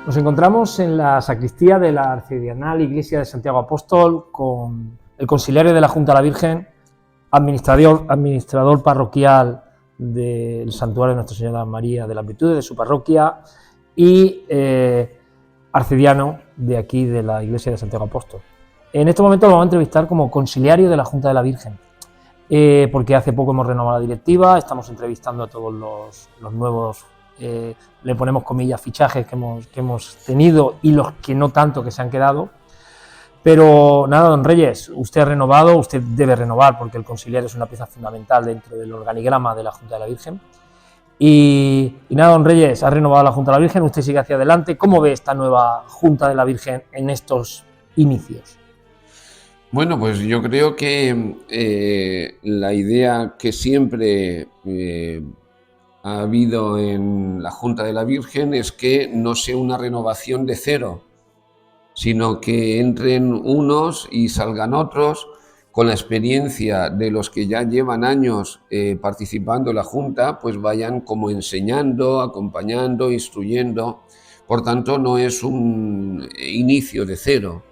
Nos encontramos en la sacristía de la Arcidiaconal Iglesia de Santiago Apóstol con el consiliario de la Junta de la Virgen, administrador parroquial del Santuario de Nuestra Señora María de las Virtudes de su parroquia y arcidiano de aquí de la Iglesia de Santiago Apóstol. En este momento lo vamos a entrevistar como consiliario de la Junta de la Virgen, porque hace poco hemos renovado la directiva, estamos entrevistando a todos los nuevos, le ponemos comillas, fichajes que hemos tenido y los que no tanto que se han quedado. Pero nada, don Reyes, usted ha renovado, usted debe renovar porque el consiliario es una pieza fundamental dentro del organigrama de la Junta de la Virgen. Y nada, don Reyes, ha renovado la Junta de la Virgen, usted sigue hacia adelante. ¿Cómo ve esta nueva Junta de la Virgen en estos inicios? Bueno, pues yo creo que la idea que siempre ha habido en la Junta de la Virgen es que no sea una renovación de cero, sino que entren unos y salgan otros con la experiencia de los que ya llevan años participando en la Junta, pues vayan como enseñando, acompañando, instruyendo. Por tanto, no es un inicio de cero,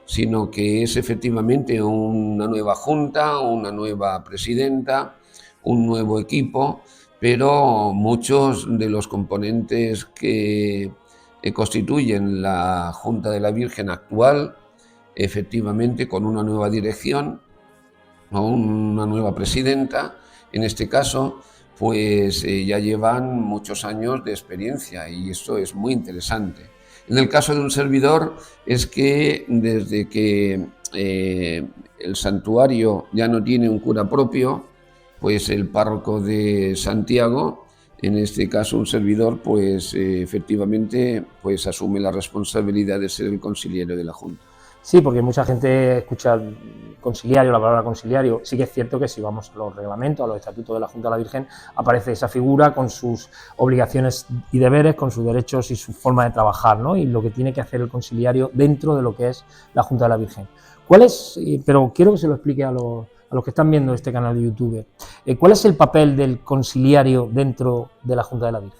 sino que es efectivamente una nueva Junta, una nueva presidenta, un nuevo equipo, pero muchos de los componentes que constituyen la Junta de la Virgen actual, efectivamente con una nueva dirección o una nueva presidenta, en este caso, pues ya llevan muchos años de experiencia y esto es muy interesante. En el caso de un servidor es que desde que el santuario ya no tiene un cura propio, pues el párroco de Santiago, en este caso un servidor, pues efectivamente pues asume la responsabilidad de ser el consiliario de la Junta. Sí, porque mucha gente escucha consiliario, la palabra consiliario. Sí que es cierto que si vamos a los reglamentos, a los estatutos de la Junta de la Virgen, aparece esa figura con sus obligaciones y deberes, con sus derechos y su forma de trabajar, ¿no? Y lo que tiene que hacer el consiliario dentro de lo que es la Junta de la Virgen. ¿Cuál es, pero quiero que se lo explique a los que están viendo este canal de YouTube, cuál es el papel del consiliario dentro de la Junta de la Virgen?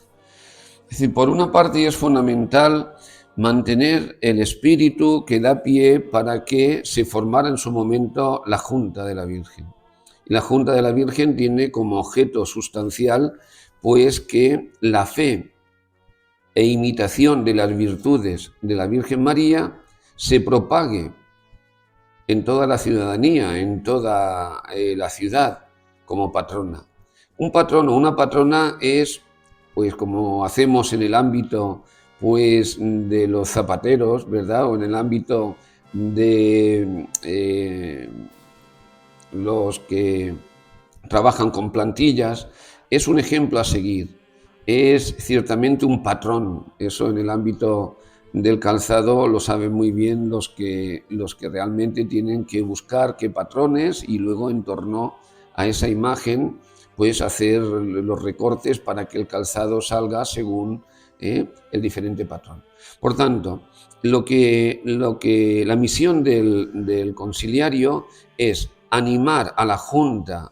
Es decir, por una parte es fundamental mantener el espíritu que da pie para que se formara en su momento la Junta de la Virgen. Y la Junta de la Virgen tiene como objeto sustancial pues que la fe e imitación de las virtudes de la Virgen María se propague en toda la ciudadanía, en toda la ciudad como patrona. Un patrono, una patrona es, pues como hacemos en el ámbito pues de los zapateros, ¿verdad? O en el ámbito de los que trabajan con plantillas, es un ejemplo a seguir. Es ciertamente un patrón, eso en el ámbito del calzado lo saben muy bien los que realmente tienen que buscar qué patrones y luego en torno a esa imagen, pues hacer los recortes para que el calzado salga según el diferente patrón. Por tanto, la misión del conciliario es animar a la Junta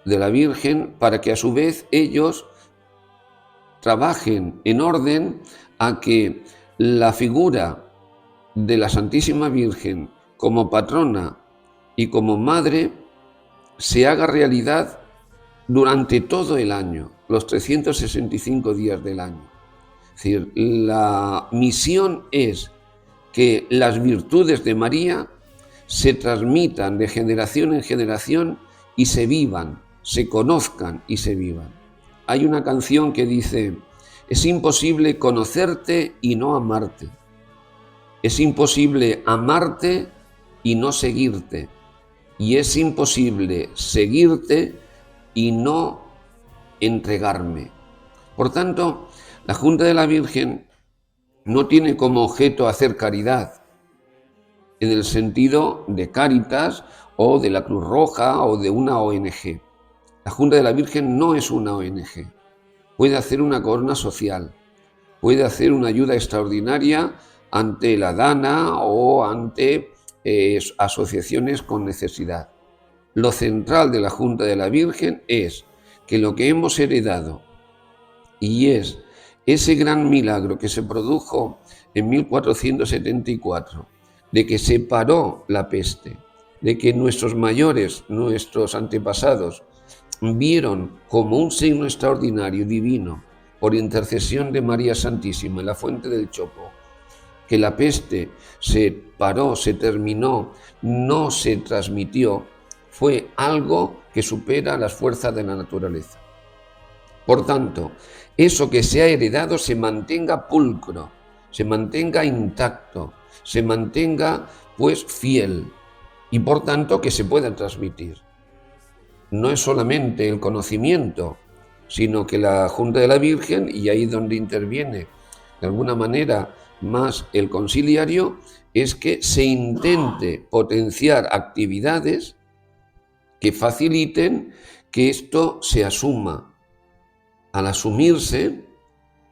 de la Virgen para que a su vez ellos trabajen en orden a que la figura de la Santísima Virgen como patrona y como madre se haga realidad durante todo el año, los 365 días del año. Es decir, la misión es que las virtudes de María se transmitan de generación en generación y se vivan, se conozcan y se vivan. Hay una canción que dice: es imposible conocerte y no amarte. Es imposible amarte y no seguirte. Y es imposible seguirte y no entregarme. Por tanto, la Junta de la Virgen no tiene como objeto hacer caridad, en el sentido de Cáritas o de la Cruz Roja o de una ONG. La Junta de la Virgen no es una ONG. Puede hacer una corona social, puede hacer una ayuda extraordinaria ante la DANA o ante asociaciones con necesidad. Lo central de la Junta de la Virgen es que lo que hemos heredado, y es ese gran milagro que se produjo en 1474, de que se paró la peste, de que nuestros mayores, nuestros antepasados, vieron como un signo extraordinario divino, por intercesión de María Santísima en la fuente del Chopo, que la peste se paró, se terminó, no se transmitió, fue algo que supera las fuerzas de la naturaleza. Por tanto, eso que se ha heredado se mantenga pulcro, se mantenga intacto, se mantenga pues fiel y por tanto que se pueda transmitir. No es solamente el conocimiento, sino que la Junta de la Virgen, y ahí donde interviene de alguna manera más el conciliario, es que se intente potenciar actividades que faciliten que esto se asuma. Al asumirse,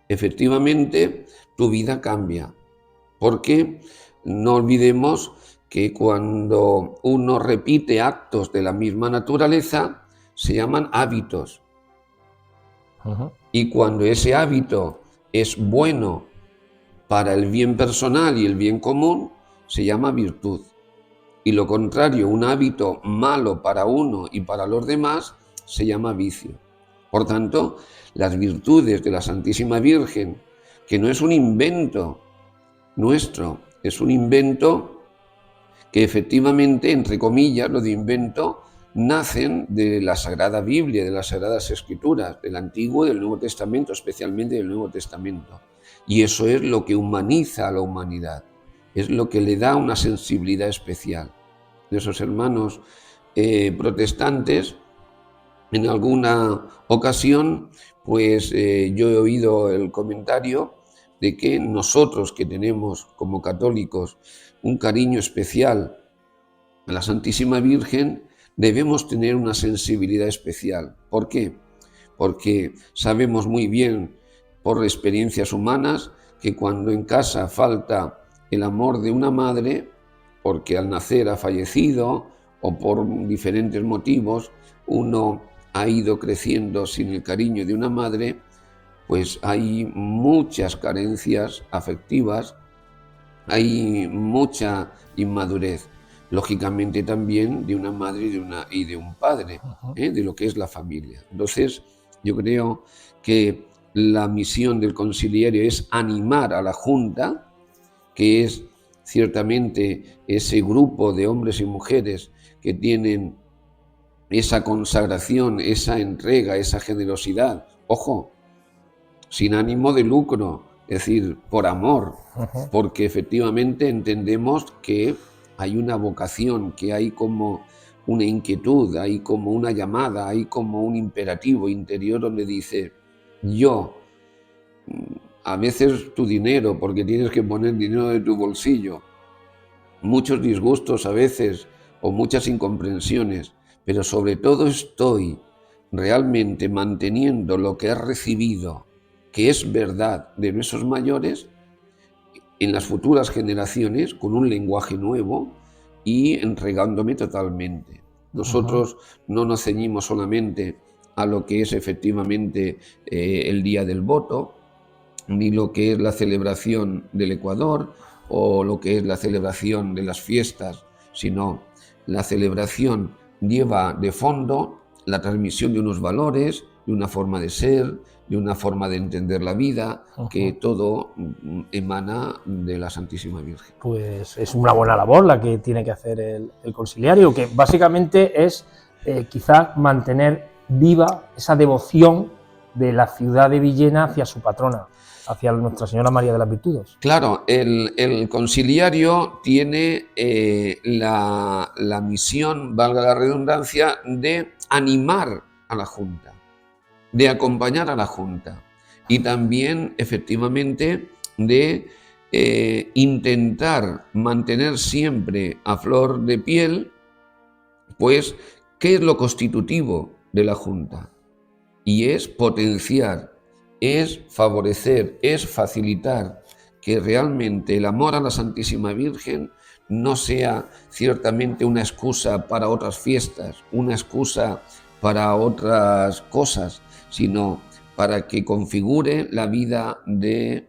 efectivamente, tu vida cambia. Porque no olvidemos que cuando uno repite actos de la misma naturaleza, se llaman hábitos. Y cuando ese hábito es bueno para el bien personal y el bien común, se llama virtud. Y lo contrario, un hábito malo para uno y para los demás, se llama vicio. Por tanto, las virtudes de la Santísima Virgen, que no es un invento nuestro, es un invento que efectivamente, entre comillas, lo de invento, nacen de la Sagrada Biblia, de las Sagradas Escrituras, del Antiguo y del Nuevo Testamento, especialmente del Nuevo Testamento. Y eso es lo que humaniza a la humanidad, es lo que le da una sensibilidad especial. Nuestros hermanos protestantes, en alguna ocasión, pues yo he oído el comentario de que nosotros que tenemos como católicos un cariño especial a la Santísima Virgen, debemos tener una sensibilidad especial. ¿Por qué? Porque sabemos muy bien por experiencias humanas que cuando en casa falta el amor de una madre, porque al nacer ha fallecido o por diferentes motivos uno ha ido creciendo sin el cariño de una madre, pues hay muchas carencias afectivas, hay mucha inmadurez, lógicamente también de una madre y de un padre, de lo que es la familia. Entonces, yo creo que la misión del conciliario es animar a la Junta, que es ciertamente ese grupo de hombres y mujeres que tienen esa consagración, esa entrega, esa generosidad. Ojo, sin ánimo de lucro, es decir, por amor, porque efectivamente entendemos que hay una vocación, que hay como una inquietud, hay como una llamada, hay como un imperativo interior donde dice: yo, a veces tu dinero, porque tienes que poner dinero de tu bolsillo, muchos disgustos a veces o muchas incomprensiones, pero sobre todo estoy realmente manteniendo lo que he recibido, que es verdad de nuestros mayores, en las futuras generaciones con un lenguaje nuevo y entregándome totalmente. Nosotros no nos ceñimos solamente a lo que es efectivamente el día del voto, ni lo que es la celebración del Ecuador o lo que es la celebración de las fiestas, sino la celebración lleva de fondo la transmisión de unos valores, de una forma de ser, de una forma de entender la vida, que todo emana de la Santísima Virgen. Pues es una buena labor la que tiene que hacer el consiliario, que básicamente es quizás mantener viva esa devoción de la ciudad de Villena hacia su patrona, hacia Nuestra Señora María de las Virtudes. Claro, el consiliario tiene la misión, valga la redundancia, de animar a la Junta, de acompañar a la Junta y también, efectivamente, de intentar mantener siempre a flor de piel, pues, ¿qué es lo constitutivo de la Junta? Y es potenciar, es favorecer, es facilitar que realmente el amor a la Santísima Virgen no sea ciertamente una excusa para otras fiestas, una excusa para otras cosas, sino para que configure la vida de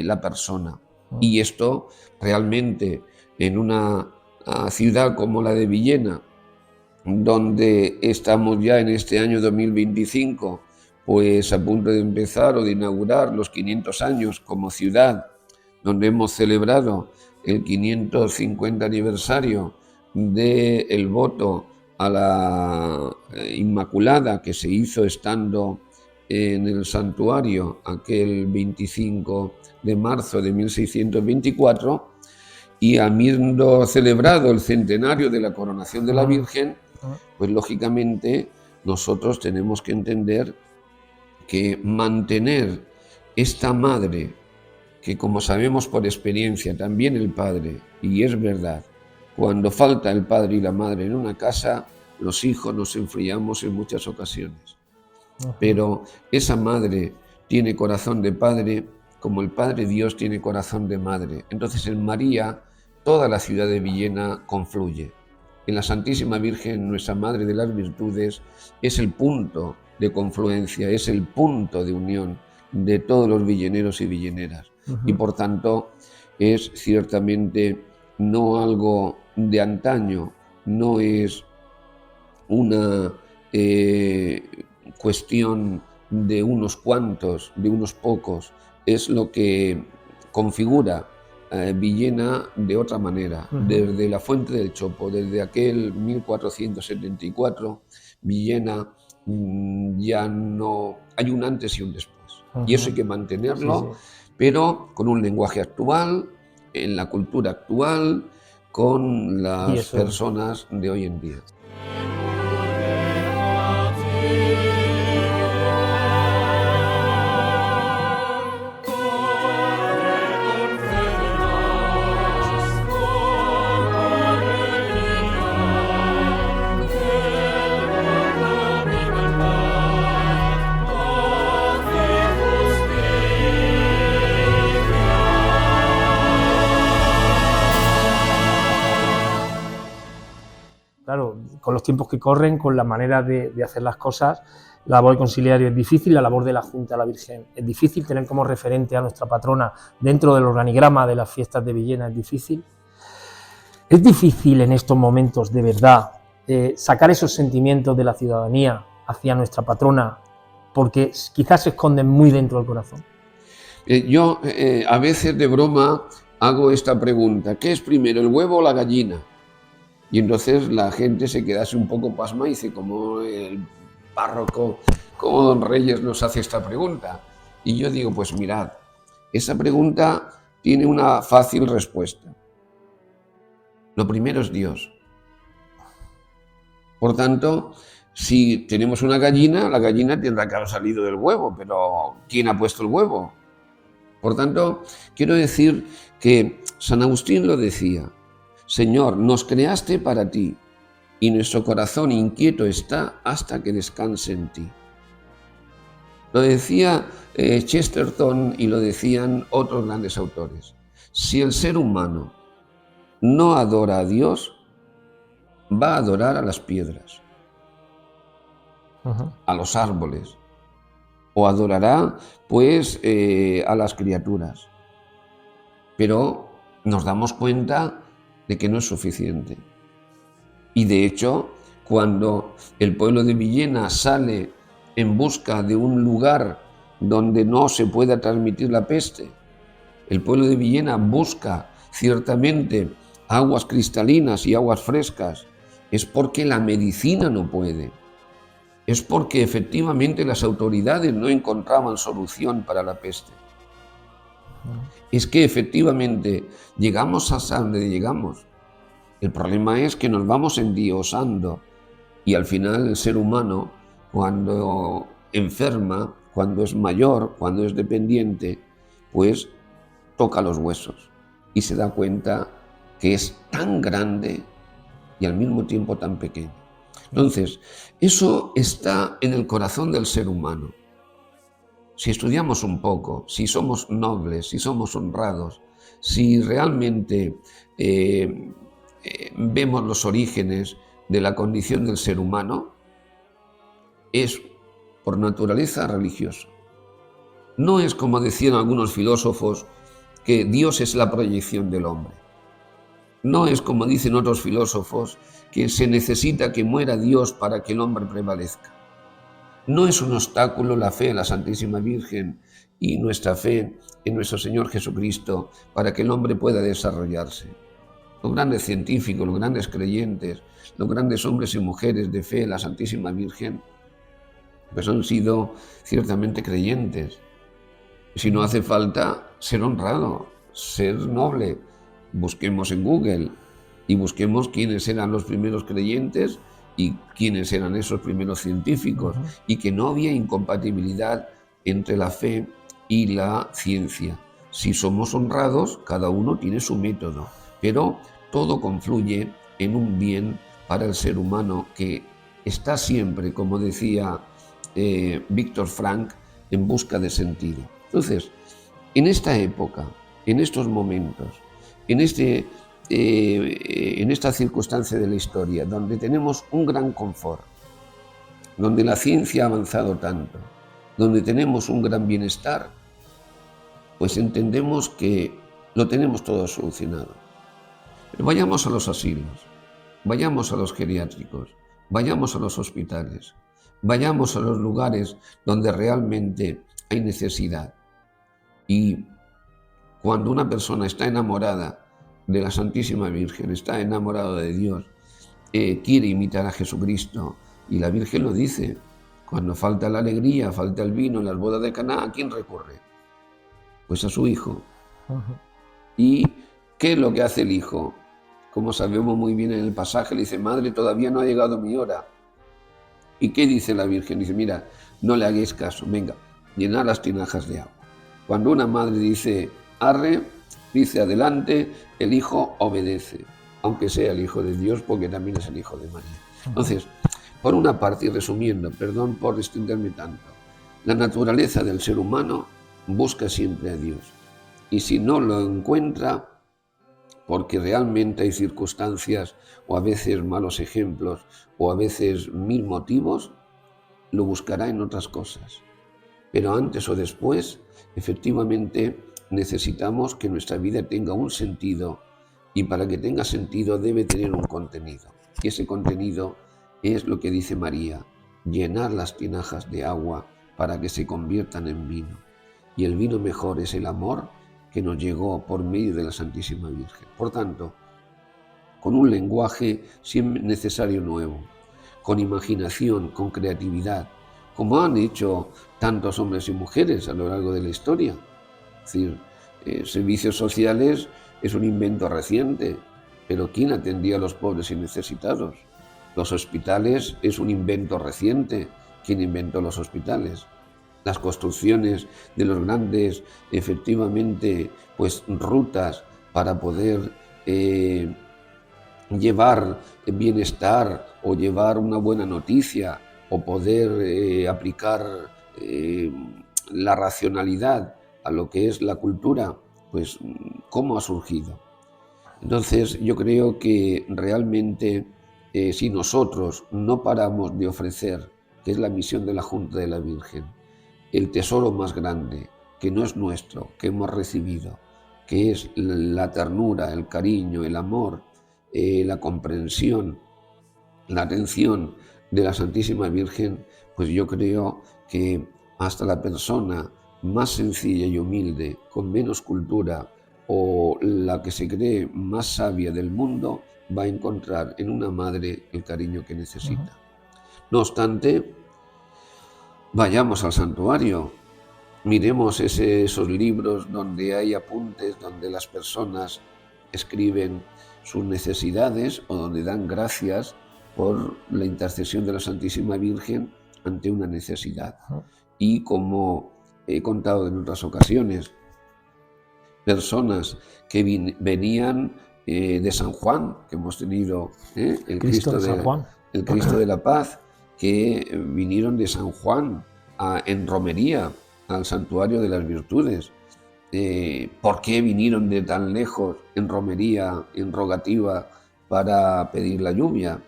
la persona. Y esto realmente en una ciudad como la de Villena, donde estamos ya en este año 2025, pues a punto de empezar o de inaugurar los 500 años como ciudad, donde hemos celebrado el 550 aniversario del voto a la Inmaculada que se hizo estando en el santuario aquel 25 de marzo de 1624, y habiendo celebrado el centenario de la coronación de la Virgen, pues lógicamente nosotros tenemos que entender que mantener esta madre, que como sabemos por experiencia también el padre, y es verdad, cuando falta el padre y la madre en una casa, los hijos nos enfriamos en muchas ocasiones. Pero esa madre tiene corazón de padre, como el Padre Dios tiene corazón de madre. Entonces en María toda la ciudad de Villena confluye. En la Santísima Virgen, nuestra Madre de las Virtudes, es el punto de confluencia, es el punto de unión de todos los villeneros y villeneras. Y por tanto es ciertamente no algo de antaño, no es una cuestión de unos cuantos, de unos pocos, es lo que configura Villena de otra manera. Desde la Fuente del Chopo, desde aquel 1474, Villena ya no hay un antes y un después. Y eso hay que mantenerlo, pero con un lenguaje actual, en la cultura actual, con las personas de hoy en día. Claro, con los tiempos que corren, con la manera de hacer las cosas, la labor del consiliario es difícil, la labor de la Junta de la Virgen es difícil, tener como referente a nuestra patrona dentro del organigrama de las fiestas de Villena es difícil. Es difícil en estos momentos, de verdad, sacar esos sentimientos de la ciudadanía hacia nuestra patrona, porque quizás se esconden muy dentro del corazón. Yo a veces de broma hago esta pregunta: ¿qué es primero, el huevo o la gallina? Y entonces la gente se quedase un poco pasma y dice, ¿cómo el párroco, cómo don Reyes nos hace esta pregunta? Y yo digo, pues mirad, esa pregunta tiene una fácil respuesta. Lo primero es Dios. Por tanto, si tenemos una gallina, la gallina tendrá que haber salido del huevo, pero ¿quién ha puesto el huevo? Por tanto, quiero decir que San Agustín lo decía: Señor, nos creaste para ti y nuestro corazón inquieto está hasta que descanse en ti. Lo decía Chesterton y lo decían otros grandes autores. Si el ser humano no adora a Dios, va a adorar a las piedras, a los árboles, o adorará pues a las criaturas. Pero nos damos cuenta de que no es suficiente. Y de hecho, cuando el pueblo de Villena sale en busca de un lugar donde no se pueda transmitir la peste, el pueblo de Villena busca ciertamente aguas cristalinas y aguas frescas, es porque la medicina no puede. Es porque efectivamente las autoridades no encontraban solución para la peste. Es que efectivamente llegamos hasta donde llegamos. El problema es que nos vamos endiosando y al final el ser humano, cuando enferma, cuando es mayor, cuando es dependiente, pues toca los huesos y se da cuenta que es tan grande y al mismo tiempo tan pequeño. Entonces, eso está en el corazón del ser humano. Si estudiamos un poco, si somos nobles, si somos honrados, si realmente vemos los orígenes de la condición del ser humano, es por naturaleza religioso. No es como decían algunos filósofos que Dios es la proyección del hombre. No es como dicen otros filósofos que se necesita que muera Dios para que el hombre prevalezca. No es un obstáculo la fe en la Santísima Virgen y nuestra fe en nuestro Señor Jesucristo para que el hombre pueda desarrollarse. Los grandes científicos, los grandes creyentes, los grandes hombres y mujeres de fe en la Santísima Virgen, pues han sido ciertamente creyentes. Si no hace falta ser honrado, ser noble, busquemos en Google y busquemos quiénes eran los primeros creyentes y quiénes eran esos primeros científicos, y que no había incompatibilidad entre la fe y la ciencia. Si somos honrados, cada uno tiene su método, pero todo confluye en un bien para el ser humano que está siempre, como decía Víctor Frank, en busca de sentido. Entonces, en esta época, en estos momentos, en esta circunstancia de la historia, donde tenemos un gran confort, donde la ciencia ha avanzado tanto, donde tenemos un gran bienestar, pues entendemos que lo tenemos todo solucionado. Pero vayamos a los asilos, vayamos a los geriátricos, vayamos a los hospitales, vayamos a los lugares donde realmente hay necesidad. Y cuando una persona está enamorada de la Santísima Virgen, está enamorado de Dios, quiere imitar a Jesucristo, y la Virgen lo dice, cuando falta la alegría, falta el vino en las bodas de Caná, ¿a quién recurre? Pues a su hijo. ¿Y qué es lo que hace el hijo? Como sabemos muy bien en el pasaje, le dice, madre, todavía no ha llegado mi hora. ¿Y qué dice la Virgen? Dice, mira, no le hagáis caso, venga, llenad las tinajas de agua. Cuando una madre dice, arre, dice adelante, el hijo obedece, aunque sea el hijo de Dios, porque también es el hijo de María. Entonces, por una parte, y resumiendo, perdón por extenderme tanto, la naturaleza del ser humano busca siempre a Dios. Y si no lo encuentra, porque realmente hay circunstancias o a veces malos ejemplos o a veces mil motivos, lo buscará en otras cosas. Pero antes o después, efectivamente, necesitamos que nuestra vida tenga un sentido, y para que tenga sentido debe tener un contenido. Y ese contenido es lo que dice María, llenar las tinajas de agua para que se conviertan en vino. Y el vino mejor es el amor que nos llegó por medio de la Santísima Virgen. Por tanto, con un lenguaje siempre necesario nuevo, con imaginación, con creatividad, como han hecho tantos hombres y mujeres a lo largo de la historia. Es decir, servicios sociales es un invento reciente, pero ¿quién atendía a los pobres y necesitados? Los hospitales es un invento reciente. ¿Quién inventó los hospitales? Las construcciones de los grandes, efectivamente, pues rutas para poder llevar bienestar o llevar una buena noticia o poder aplicar la racionalidad a lo que es la cultura, pues ¿cómo ha surgido? Entonces yo creo que realmente si nosotros no paramos de ofrecer, que es la misión de la Junta de la Virgen, el tesoro más grande, que no es nuestro, que hemos recibido, que es la ternura, el cariño, el amor, la comprensión, la atención de la Santísima Virgen, pues yo creo que hasta la persona más sencilla y humilde, con menos cultura, o la que se cree más sabia del mundo, va a encontrar en una madre el cariño que necesita. No obstante, vayamos al santuario, miremos esos libros donde hay apuntes, donde las personas escriben sus necesidades o donde dan gracias por la intercesión de la Santísima Virgen ante una necesidad. Y como he contado en otras ocasiones, personas que venían de San Juan, que hemos tenido el Cristo de la Paz, que vinieron de San Juan en romería al Santuario de las Virtudes. ¿Por qué vinieron de tan lejos en romería, en rogativa, para pedir la lluvia?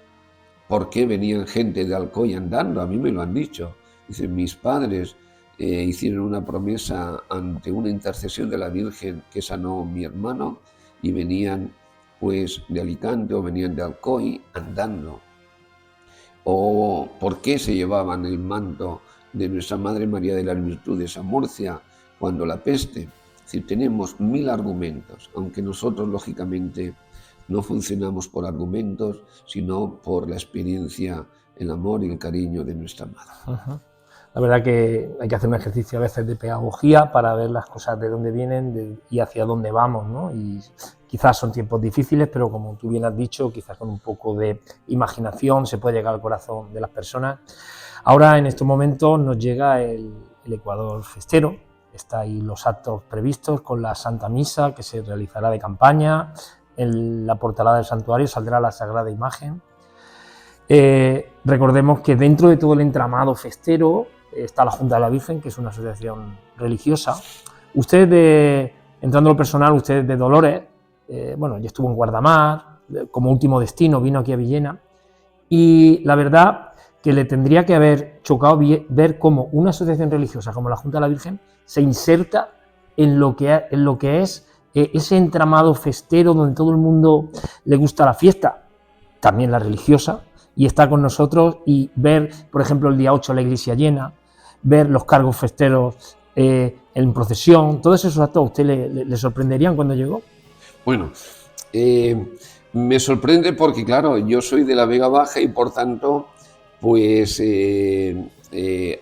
¿Por qué venían gente de Alcoy andando? A mí me lo han dicho. Dicen, mis padres hicieron una promesa ante una intercesión de la Virgen que sanó mi hermano y venían pues de Alicante o venían de Alcoy andando. ¿O por qué se llevaban el manto de nuestra Madre María de las Virtudes a Murcia cuando la peste? Es decir, tenemos 1000 argumentos, aunque nosotros lógicamente no funcionamos por argumentos, sino por la experiencia, el amor y el cariño de nuestra Madre. La verdad que hay que hacer un ejercicio a veces de pedagogía para ver las cosas de dónde vienen y hacia dónde vamos, ¿no? Y quizás son tiempos difíciles, pero como tú bien has dicho, quizás con un poco de imaginación se puede llegar al corazón de las personas. Ahora, en estos momentos, nos llega el Ecuador festero. Están ahí los actos previstos con la Santa Misa, que se realizará de campaña. En la portalada del santuario saldrá la Sagrada Imagen. Recordemos que dentro de todo el entramado festero está la Junta de la Virgen, que es una asociación religiosa. Usted, entrando a lo personal, usted de Dolores, bueno, ya estuvo en Guardamar, como último destino vino aquí a Villena, y la verdad que le tendría que haber chocado ver cómo una asociación religiosa como la Junta de la Virgen se inserta en lo que es ese entramado festero donde todo el mundo le gusta la fiesta, también la religiosa, y está con nosotros, y ver, por ejemplo, el día 8 la iglesia llena, ver los cargos festeros en procesión, todos esos actos, ¿a usted le sorprenderían cuando llegó? Bueno, me sorprende porque, claro, yo soy de la Vega Baja y, por tanto, pues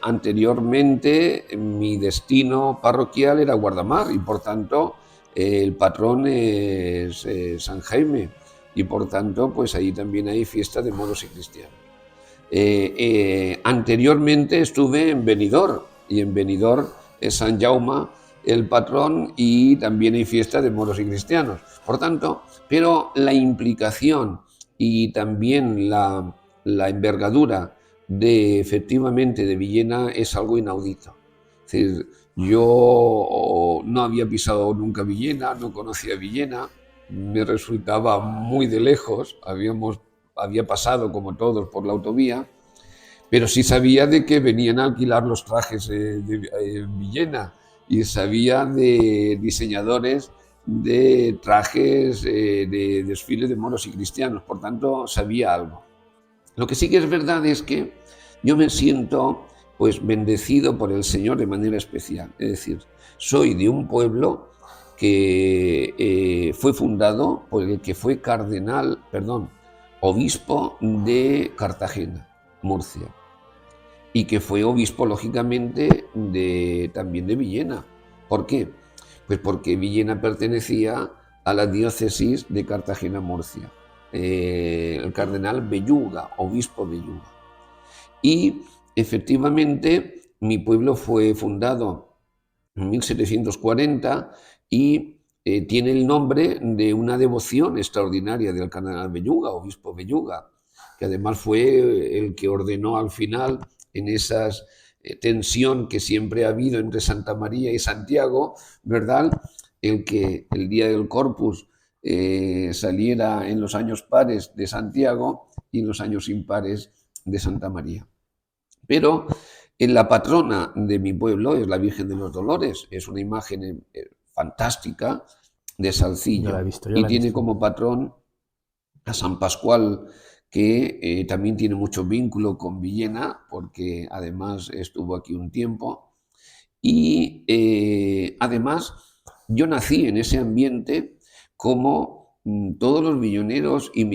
anteriormente mi destino parroquial era Guardamar y, por tanto, el patrón es San Jaime y, por tanto, pues ahí también hay fiesta de moros y cristianos. Anteriormente estuve en Benidorm y en Benidorm es San Jaume el patrón y también hay fiesta de moros y cristianos. Por tanto, pero la implicación y también la envergadura de efectivamente de Villena es algo inaudito. Es decir, yo no había pisado nunca Villena, no conocía Villena, me resultaba muy de lejos, había pasado como todos por la autovía, pero sí sabía de que venían a alquilar los trajes de Villena y sabía de diseñadores de trajes de desfiles de moros y cristianos, por tanto sabía algo. Lo que sí que es verdad es que yo me siento pues bendecido por el Señor de manera especial, es decir, soy de un pueblo que fue fundado por el que fue obispo de Cartagena, Murcia, y que fue obispo, lógicamente, también de Villena. ¿Por qué? Pues porque Villena pertenecía a la diócesis de Cartagena-Murcia, el cardenal Belluga, obispo Belluga. Y efectivamente mi pueblo fue fundado en 1740 y tiene el nombre de una devoción extraordinaria del cardenal Belluga, obispo Belluga, que además fue el que ordenó al final, en esa tensión que siempre ha habido entre Santa María y Santiago, ¿verdad? El que el día del Corpus saliera en los años pares de Santiago y en los años impares de Santa María. Pero en la patrona de mi pueblo es la Virgen de los Dolores, es una imagen fantástica de Salcillo, y tiene como patrón a San Pascual, que también tiene mucho vínculo con Villena, porque además estuvo aquí un tiempo, y además yo nací en ese ambiente como todos los villoneros y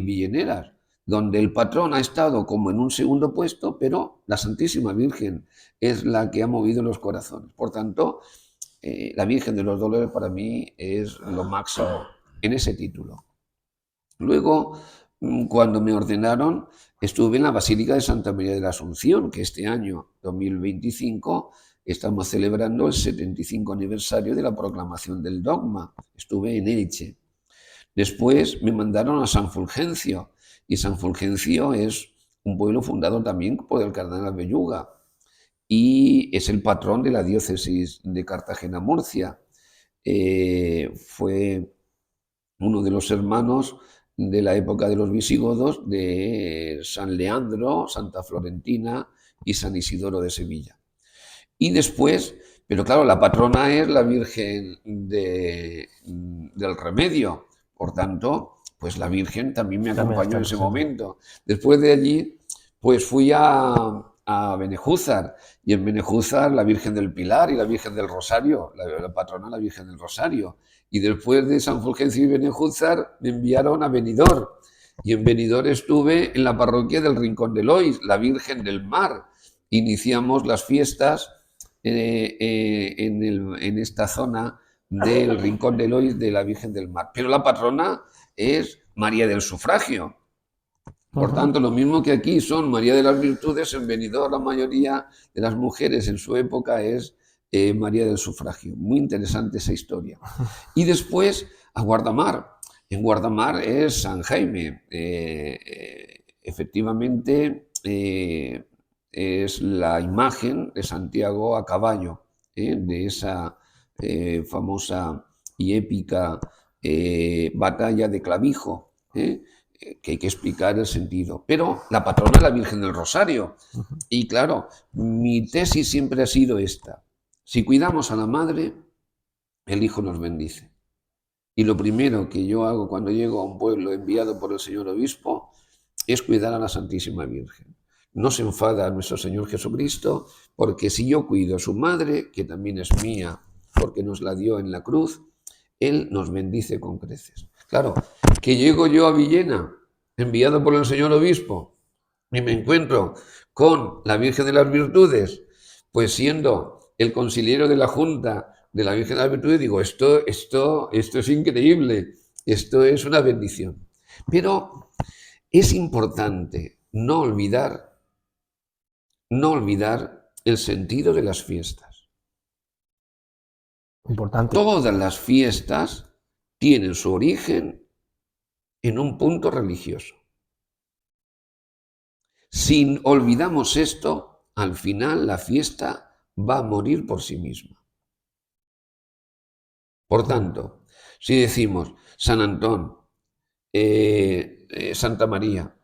villeneras, donde el patrón ha estado como en un segundo puesto, pero la Santísima Virgen es la que ha movido los corazones. Por tanto, la Virgen de los Dolores para mí es lo máximo en ese título. Luego, cuando me ordenaron, estuve en la Basílica de Santa María de la Asunción, que este año, 2025, estamos celebrando el 75 aniversario de la proclamación del dogma. Estuve en Elche. Después me mandaron a San Fulgencio, y San Fulgencio es un pueblo fundado también por el cardenal Belluga, y es el patrón de la diócesis de Cartagena-Murcia. Fue uno de los hermanos de la época de los visigodos de San Leandro, Santa Florentina y San Isidoro de Sevilla. Y después, pero claro, la patrona es la Virgen del Remedio. Por tanto, pues la Virgen también me acompañó en ese momento. Después de allí, pues fui a Benejúzar, y en Benejúzar la Virgen del Pilar y la Virgen del Rosario, la patrona la Virgen del Rosario. Y después de San Fulgencio y Benejúzar me enviaron a Benidorm, y en Benidorm estuve en la parroquia del Rincón de Lois, la Virgen del Mar. Iniciamos las fiestas en esta zona del Rincón de Lois de la Virgen del Mar. Pero la patrona es María del Sufragio. Por tanto, lo mismo que aquí son María de las Virtudes, en Benidorm la mayoría de las mujeres en su época es María del Sufragio. Muy interesante esa historia. Y después a Guardamar. En Guardamar es San Jaime. Efectivamente, es la imagen de Santiago a caballo, de esa famosa y épica batalla de Clavijo, que hay que explicar el sentido. Pero la patrona es la Virgen del Rosario. Y claro, mi tesis siempre ha sido esta. Si cuidamos a la madre, el Hijo nos bendice. Y lo primero que yo hago cuando llego a un pueblo enviado por el señor obispo es cuidar a la Santísima Virgen. No se enfada a nuestro Señor Jesucristo, porque si yo cuido a su madre, que también es mía, porque nos la dio en la cruz, Él nos bendice con creces. Claro, que llego yo a Villena, enviado por el señor obispo, y me encuentro con la Virgen de las Virtudes, pues siendo el consiliero de la Junta de la Virgen de las Virtudes, digo, esto es increíble, esto es una bendición. Pero es importante no olvidar el sentido de las fiestas. Importante. Todas las fiestas tienen su origen en un punto religioso. Si olvidamos esto, al final la fiesta va a morir por sí misma. Por tanto, si decimos San Antón, Santa María,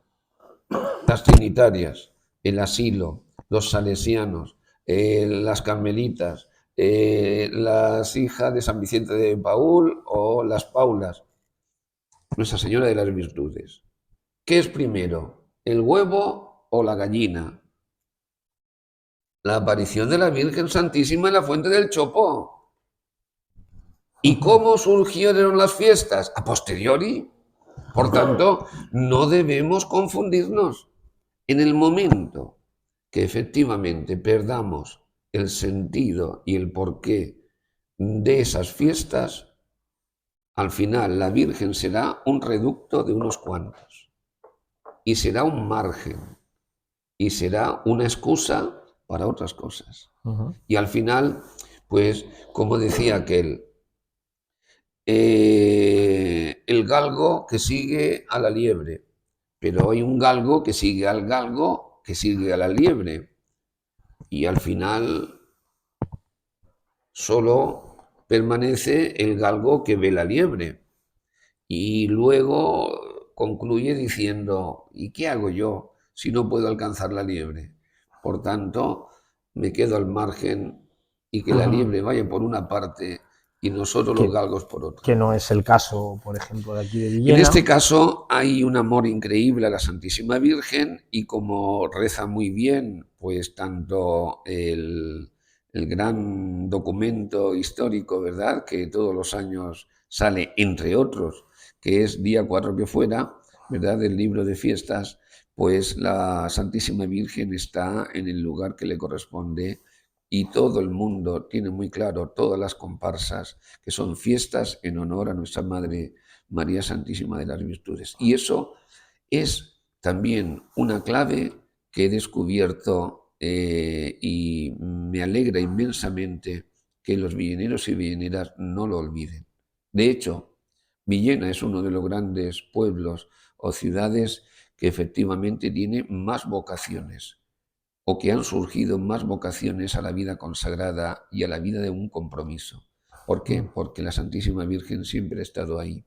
las Trinitarias, el Asilo, los Salesianos, las Carmelitas, las hijas de San Vicente de Paúl o las Paulas, Nuestra Señora de las Virtudes. ¿Qué es primero, el huevo o la gallina? La aparición de la Virgen Santísima en la fuente del Chopo. ¿Y cómo surgieron las fiestas? A posteriori. Por tanto, no debemos confundirnos. En el momento que efectivamente perdamos el sentido y el porqué de esas fiestas, al final la Virgen será un reducto de unos cuantos, y será un margen, y será una excusa para otras cosas. Y al final, pues, como decía aquel, el galgo que sigue a la liebre, pero hay un galgo que sigue al galgo que sigue a la liebre y al final solo permanece el galgo que ve la liebre y luego concluye diciendo, ¿y qué hago yo si no puedo alcanzar la liebre? Por tanto, me quedo al margen y que la liebre vaya por una parte y nosotros los galgos por otra. Que no es el caso, por ejemplo, de aquí de Villena. En este caso hay un amor increíble a la Santísima Virgen y como reza muy bien, pues tanto el gran documento histórico, ¿verdad?, que todos los años sale, entre otros, que es Día 4 que fuera, ¿verdad?, del libro de fiestas, pues la Santísima Virgen está en el lugar que le corresponde y todo el mundo tiene muy claro, todas las comparsas, que son fiestas en honor a nuestra Madre María Santísima de las Virtudes. Y eso es también una clave que he descubierto y me alegra inmensamente que los villeneros y villeneras no lo olviden. De hecho, Villena es uno de los grandes pueblos o ciudades que efectivamente tiene más vocaciones o que han surgido más vocaciones a la vida consagrada y a la vida de un compromiso. ¿Por qué? Porque la Santísima Virgen siempre ha estado ahí.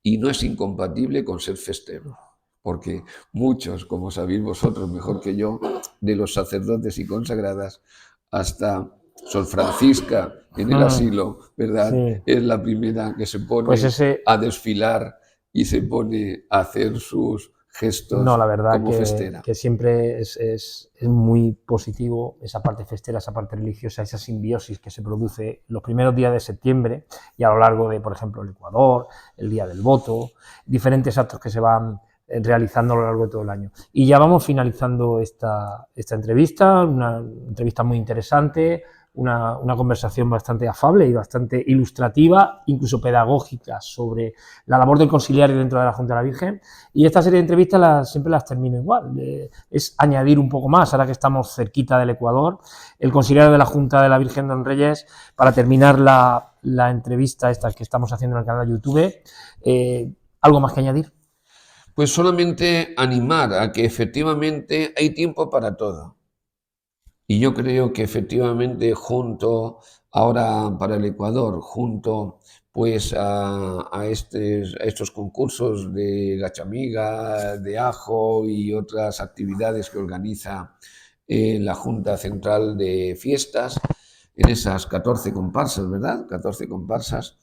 Y no es incompatible con ser festero, porque muchos, como sabéis vosotros mejor que yo, de los sacerdotes y consagradas, hasta Sor Francisca en el asilo, ¿verdad? Sí. Es la primera que se pone pues a desfilar y se pone a hacer sus gestos. No, la verdad como festera. Que siempre es muy positivo esa parte festera, esa parte religiosa, esa simbiosis que se produce los primeros días de septiembre y a lo largo de, por ejemplo, el Ecuador, el Día del Voto, diferentes actos que se van realizando a lo largo de todo el año. Y ya vamos finalizando esta entrevista, una entrevista muy interesante, una conversación bastante afable y bastante ilustrativa, incluso pedagógica, sobre la labor del conciliario dentro de la Junta de la Virgen. Y esta serie de entrevistas siempre las termino igual. Es añadir un poco más, ahora que estamos cerquita del Ecuador, el conciliario de la Junta de la Virgen Don Reyes, para terminar la entrevista esta que estamos haciendo en el canal de YouTube. ¿Algo más que añadir? Pues solamente animar a que efectivamente hay tiempo para todo. Y yo creo que efectivamente junto, ahora para el Ecuador, junto pues a estos concursos de gachamiga, de ajo y otras actividades que organiza la Junta Central de Fiestas, en esas 14 comparsas, ¿verdad? 14 comparsas,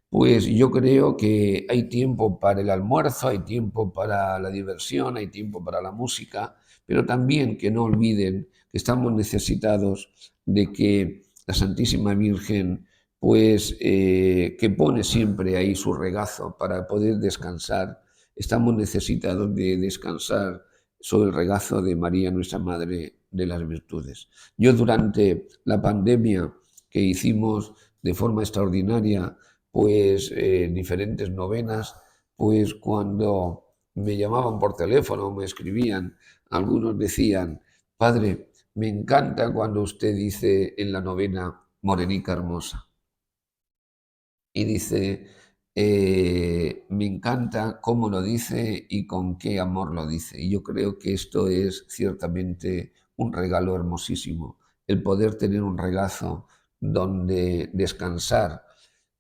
pues yo creo que hay tiempo para el almuerzo, hay tiempo para la diversión, hay tiempo para la música, pero también que no olviden que estamos necesitados de que la Santísima Virgen, pues que pone siempre ahí su regazo para poder descansar, estamos necesitados de descansar sobre el regazo de María, nuestra Madre de las Virtudes. Yo durante la pandemia que hicimos de forma extraordinaria, pues diferentes novenas, pues cuando me llamaban por teléfono o me escribían, algunos decían, Padre, me encanta cuando usted dice en la novena Morenica Hermosa. Y dice, me encanta cómo lo dice y con qué amor lo dice. Y yo creo que esto es ciertamente un regalo hermosísimo, el poder tener un regazo donde descansar,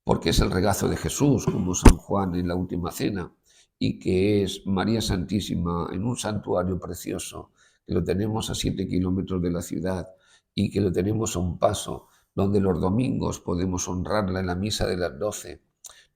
porque es el regazo de Jesús, como San Juan en la Última Cena, y que es María Santísima en un santuario precioso, que lo tenemos a 7 kilómetros de la ciudad y que lo tenemos a un paso, donde los domingos podemos honrarla en la misa de las 12,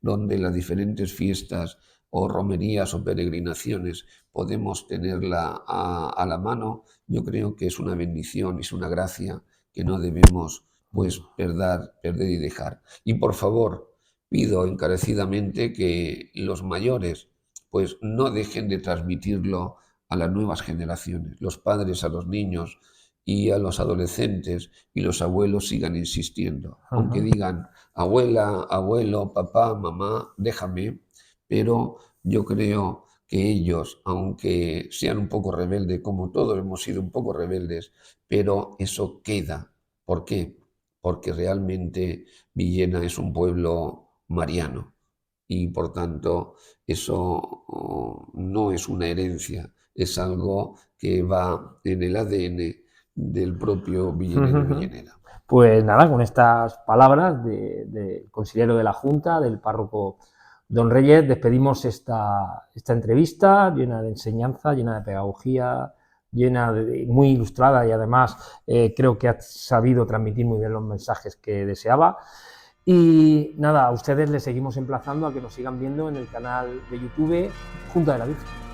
donde las diferentes fiestas o romerías o peregrinaciones podemos tenerla a la mano. Yo creo que es una bendición, es una gracia que no debemos pues perder y dejar. Y por favor, pido encarecidamente que los mayores pues no dejen de transmitirlo a las nuevas generaciones, los padres a los niños y a los adolescentes y los abuelos sigan insistiendo, aunque digan abuela, abuelo, papá, mamá, déjame, pero yo creo que ellos, aunque sean un poco rebeldes, como todos hemos sido un poco rebeldes, pero eso queda. ¿Por qué? Porque realmente Villena es un pueblo mariano, y por tanto eso no es una herencia, es algo que va en el ADN del propio villenero villenera. Pues nada, con estas palabras del consiliero de la Junta, del párroco Don Reyes, despedimos esta entrevista llena de enseñanza, llena de pedagogía, muy ilustrada y además creo que ha sabido transmitir muy bien los mensajes que deseaba. Y nada, a ustedes les seguimos emplazando a que nos sigan viendo en el canal de YouTube Junta de la Virgen.